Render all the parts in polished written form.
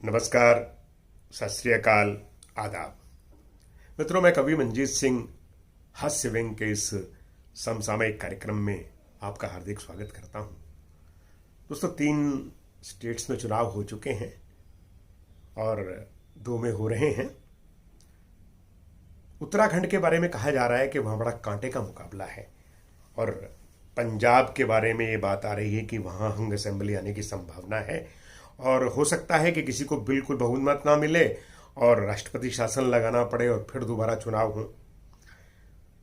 नमस्कार, सत श्री अकाल, आदाब। मित्रों, मैं कवि मंजीत सिंह हास्य व्यंग के इस समसामयिक कार्यक्रम में आपका हार्दिक स्वागत करता हूं। दोस्तों, 3 स्टेट्स में चुनाव हो चुके हैं और 2 में हो रहे हैं। उत्तराखंड के बारे में कहा जा रहा है कि वहाँ बड़ा कांटे का मुकाबला है और पंजाब के बारे में ये बात आ रही है कि वहाँ हंग असेंबली आने की संभावना है और हो सकता है कि किसी को बिल्कुल बहुमत ना मिले और राष्ट्रपति शासन लगाना पड़े और फिर दोबारा चुनाव हो।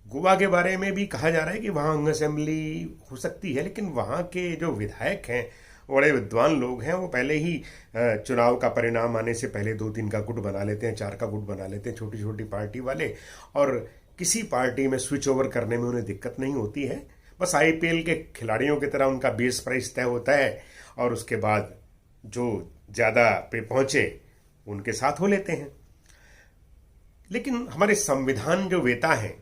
गोवा के बारे में भी कहा जा रहा है कि वहाँ हंग असेंबली हो सकती है, लेकिन वहाँ के जो विधायक हैं, बड़े विद्वान लोग हैं, वो पहले ही चुनाव का परिणाम आने से पहले 2-3 का गुट बना लेते हैं, 4 का गुट बना लेते हैं, छोटी छोटी पार्टी वाले, और किसी पार्टी में स्विच ओवर करने में उन्हें दिक्कत नहीं होती है। बस आईपीएल के खिलाड़ियों की तरह उनका बेस प्राइस तय होता है और उसके बाद जो ज़्यादा पे पहुंचे उनके साथ हो लेते हैं। लेकिन हमारे संविधान जो वेता हैं,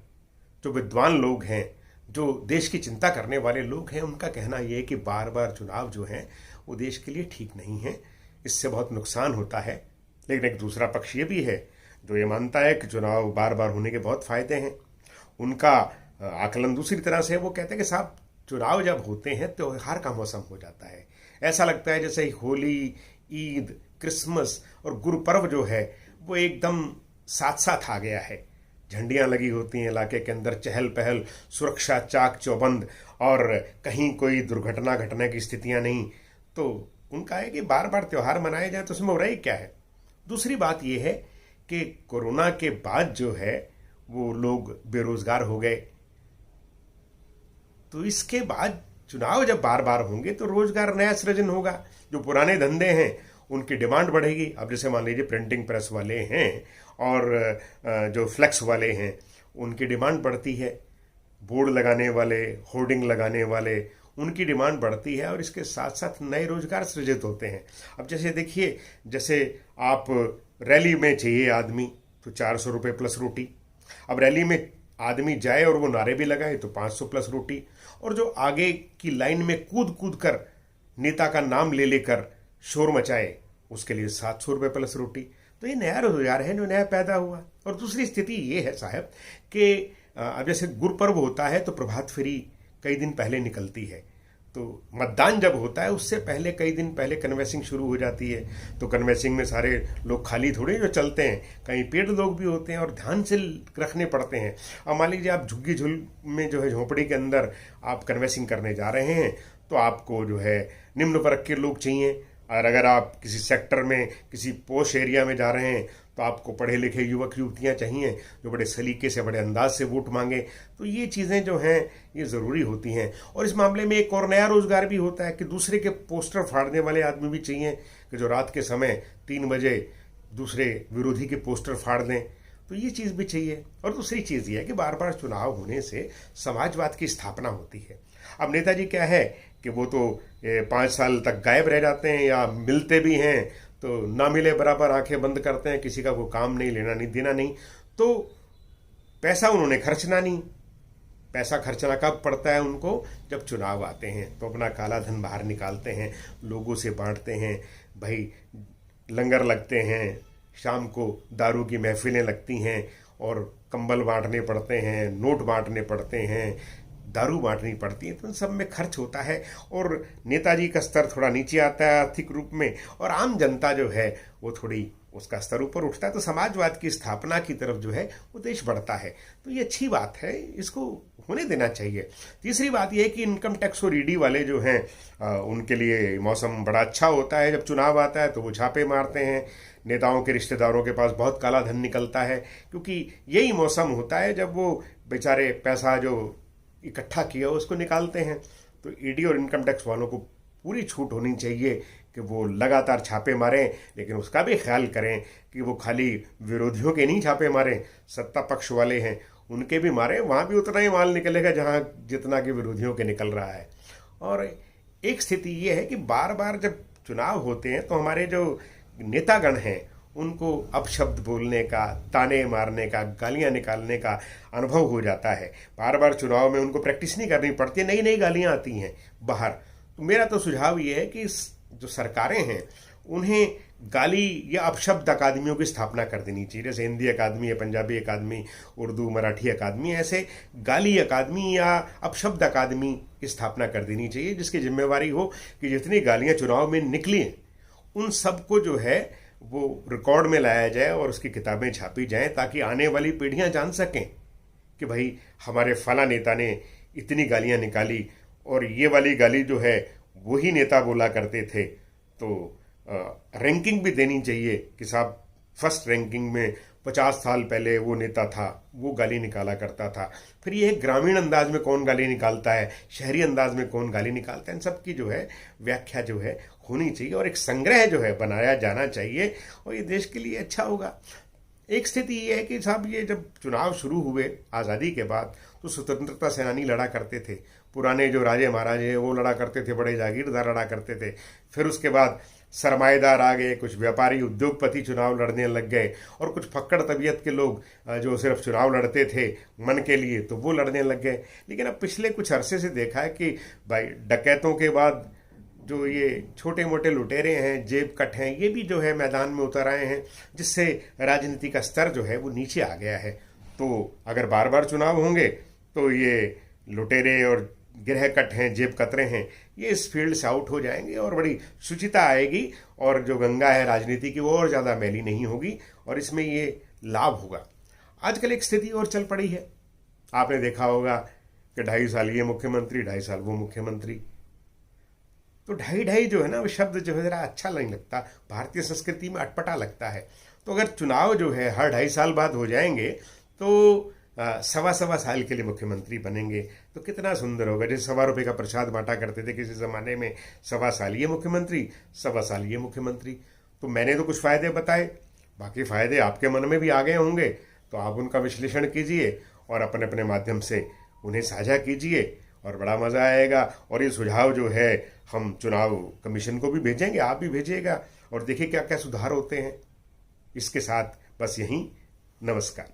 जो विद्वान लोग हैं, जो देश की चिंता करने वाले लोग हैं, उनका कहना यह है कि बार बार चुनाव जो हैं वो देश के लिए ठीक नहीं है, इससे बहुत नुकसान होता है। लेकिन एक दूसरा पक्ष ये भी है जो ये मानता है कि चुनाव बार बार होने के बहुत फायदे हैं। उनका आकलन दूसरी तरह से, वो कहते हैं कि साहब, चुनाव जब होते हैं त्योहार का मौसम हो जाता है। ऐसा लगता है जैसे होली, ईद, क्रिसमस और गुरुपर्व जो है वो एकदम साथ साथ आ गया है। झंडियां लगी होती हैं इलाके के अंदर, चहल पहल, सुरक्षा चाक चौबंद और कहीं कोई दुर्घटना घटने की स्थितियां नहीं। तो उनका है कि बार बार त्यौहार मनाए जाए तो उसमें हो रही क्या है। दूसरी बात यह है कि कोरोना के बाद जो है वो लोग बेरोजगार हो गए, तो इसके बाद चुनाव जब बार बार होंगे तो रोजगार नया सृजन होगा। जो पुराने धंधे हैं उनकी डिमांड बढ़ेगी। अब जैसे मान लीजिए प्रिंटिंग प्रेस वाले हैं और जो फ्लेक्स वाले हैं उनकी डिमांड बढ़ती है, बोर्ड लगाने वाले, होर्डिंग लगाने वाले, उनकी डिमांड बढ़ती है और इसके साथ साथ नए रोजगार सृजित होते हैं। अब जैसे देखिए, जैसे आप रैली में चाहिए आदमी तो 400 रुपये प्लस रोटी। अब रैली में आदमी जाए और वो नारे भी लगाए तो 500 प्लस रोटी, और जो आगे की लाइन में कूद कूद कर नेता का नाम ले लेकर शोर मचाए उसके लिए 700 रुपये प्लस रोटी। तो ये नया रोजगार है जो नया पैदा हुआ। और दूसरी स्थिति ये है साहब कि अब जैसे गुरुपर्व होता है तो प्रभात फेरी कई दिन पहले निकलती है, तो मतदान जब होता है उससे पहले कई दिन पहले कन्वेंसिंग शुरू हो जाती है। तो कन्वेंसिंग में सारे लोग खाली थोड़े जो चलते हैं, कहीं पेड लोग भी होते हैं और ध्यान से रखने पड़ते हैं। अब मान लीजिए आप झुग्गी झुल में जो है झोंपड़ी के अंदर आप कन्वेंसिंग करने जा रहे हैं तो आपको जो है निम्न वर्ग के लोग चाहिए, और अगर आप किसी सेक्टर में किसी पोश एरिया में जा रहे हैं तो आपको पढ़े लिखे युवक युवतियां चाहिए जो बड़े सलीके से, बड़े अंदाज से वोट मांगे। तो ये चीज़ें जो हैं ये ज़रूरी होती हैं। और इस मामले में एक और नया रोजगार भी होता है कि दूसरे के पोस्टर फाड़ने वाले आदमी भी चाहिए कि जो रात के समय 3 बजे दूसरे विरोधी के पोस्टर फाड़ दें। तो ये चीज़ भी चाहिए। और दूसरी चीज़ ये है कि बार बार चुनाव होने से समाजवाद की स्थापना होती है। अब नेताजी क्या है कि वो तो 5 साल तक गायब रह जाते हैं, या मिलते भी हैं तो ना मिले बराबर आंखें बंद करते हैं, किसी का कोई काम नहीं, लेना नहीं देना नहीं। तो पैसा उन्होंने खर्चना नहीं। पैसा खर्चना कब पड़ता है उनको? जब चुनाव आते हैं तो अपना काला धन बाहर निकालते हैं, लोगों से बांटते हैं। भाई, लंगर लगते हैं, शाम को दारू की महफिलें लगती हैं और कंबल बांटने पड़ते हैं, नोट बांटने पड़ते हैं, दारू बांटनी पड़ती है। तो इन सब में खर्च होता है और नेताजी का स्तर थोड़ा नीचे आता है आर्थिक रूप में, और आम जनता जो है वो थोड़ी उसका स्तर ऊपर उठता है। तो समाजवाद की स्थापना की तरफ जो है वो देश बढ़ता है। तो ये अच्छी बात है, इसको होने देना चाहिए। तीसरी बात यह है कि इनकम टैक्स और ईडी वाले जो हैं उनके लिए मौसम बड़ा अच्छा होता है। जब चुनाव आता है तो वो छापे मारते हैं, नेताओं के रिश्तेदारों के पास बहुत काला धन निकलता है, क्योंकि यही मौसम होता है जब वो बेचारे पैसा जो इकट्ठा किया उसको निकालते हैं। तो ईडी और इनकम टैक्स वालों को पूरी छूट होनी चाहिए कि वो लगातार छापे मारें, लेकिन उसका भी ख्याल करें कि वो खाली विरोधियों के नहीं छापे मारें, सत्ता पक्ष वाले हैं उनके भी मारें। वहाँ भी उतना ही माल निकलेगा जहाँ जितना कि विरोधियों के निकल रहा है। और एक स्थिति ये है कि बार बार जब चुनाव होते हैं तो हमारे जो नेतागण हैं उनको अपशब्द बोलने का, ताने मारने का, गालियां निकालने का अनुभव हो जाता है। बार बार चुनाव में उनको प्रैक्टिस नहीं करनी पड़ती, नई नई गालियां आती हैं बाहर। तो मेरा तो सुझाव ये है कि जो सरकारें हैं उन्हें गाली या अपशब्द अकादमियों की स्थापना कर देनी चाहिए। जैसे हिंदी अकादमी है, पंजाबी अकादमी, उर्दू मराठी अकादमी, ऐसे गाली अकादमी या अपशब्द अकादमी की स्थापना कर देनी चाहिए, जिसकी जिम्मेवारी हो कि जितनी गालियां चुनाव में निकली हैं उन सबको जो है वो रिकॉर्ड में लाया जाए और उसकी किताबें छापी जाएं, ताकि आने वाली पीढ़ियां जान सकें कि भाई हमारे फला नेता ने इतनी गालियां निकाली और ये वाली गाली जो है वही नेता बोला करते थे। तो रैंकिंग भी देनी चाहिए कि साहब फर्स्ट रैंकिंग में 50 साल पहले वो नेता था, वो गाली निकाला करता था। फिर ये ग्रामीण अंदाज में कौन गाली निकालता है, शहरी अंदाज में कौन गाली निकालता है, इन सब की जो है व्याख्या जो है होनी चाहिए और एक संग्रह जो है बनाया जाना चाहिए, और ये देश के लिए अच्छा होगा। एक स्थिति ये है कि साहब ये जब चुनाव शुरू हुए आज़ादी के बाद, तो स्वतंत्रता सेनानी लड़ा करते थे, पुराने जो राजे महाराजे हैं वो लड़ा करते थे, बड़े जागीरदार लड़ा करते थे। फिर उसके बाद सरमाएदार आ गए, कुछ व्यापारी उद्योगपति चुनाव लड़ने लग गए, और कुछ फक्कड़ तबीयत के लोग जो सिर्फ चुनाव लड़ते थे मन के लिए, तो वो लड़ने लग गए। लेकिन अब पिछले कुछ अरसे से देखा है कि भाई डकैतों के बाद जो ये छोटे मोटे लुटेरे हैं, जेब कट हैं, ये भी जो है मैदान में उतर आए हैं, जिससे राजनीति का स्तर जो है वो नीचे आ गया है। तो अगर बार बार चुनाव होंगे तो ये लुटेरे और गिरह कट हैं, जेब कतरे हैं, ये इस फील्ड से आउट हो जाएंगे और बड़ी शुचिता आएगी, और जो गंगा है राजनीति की वो और ज़्यादा मैली नहीं होगी, और इसमें ये लाभ होगा। आजकल एक स्थिति और चल पड़ी है, आपने देखा होगा कि 2.5 साल ये मुख्यमंत्री, 2.5 साल वो मुख्यमंत्री। तो 2.5 जो है ना वो शब्द जो है ज़रा अच्छा नहीं लगता, भारतीय संस्कृति में अटपटा लगता है। तो अगर चुनाव जो है हर 2.5 साल बाद हो जाएंगे तो 1.25 साल के लिए मुख्यमंत्री बनेंगे, तो कितना सुंदर होगा। जैसे 1.25 रुपये का प्रसाद बांटा करते थे किसी ज़माने में, 1.25 साल ये मुख्यमंत्री, 1.25 साल ये मुख्यमंत्री। तो मैंने तो कुछ फ़ायदे बताए, बाकी फ़ायदे आपके मन में भी आ गए होंगे, तो आप उनका विश्लेषण कीजिए और अपने अपने माध्यम से उन्हें साझा कीजिए, और बड़ा मज़ा आएगा। और ये सुझाव जो है हम चुनाव कमीशन को भी भेजेंगे, आप भी भेजिएगा, और देखिए क्या क्या सुधार होते हैं। इसके साथ बस यहीं, नमस्कार।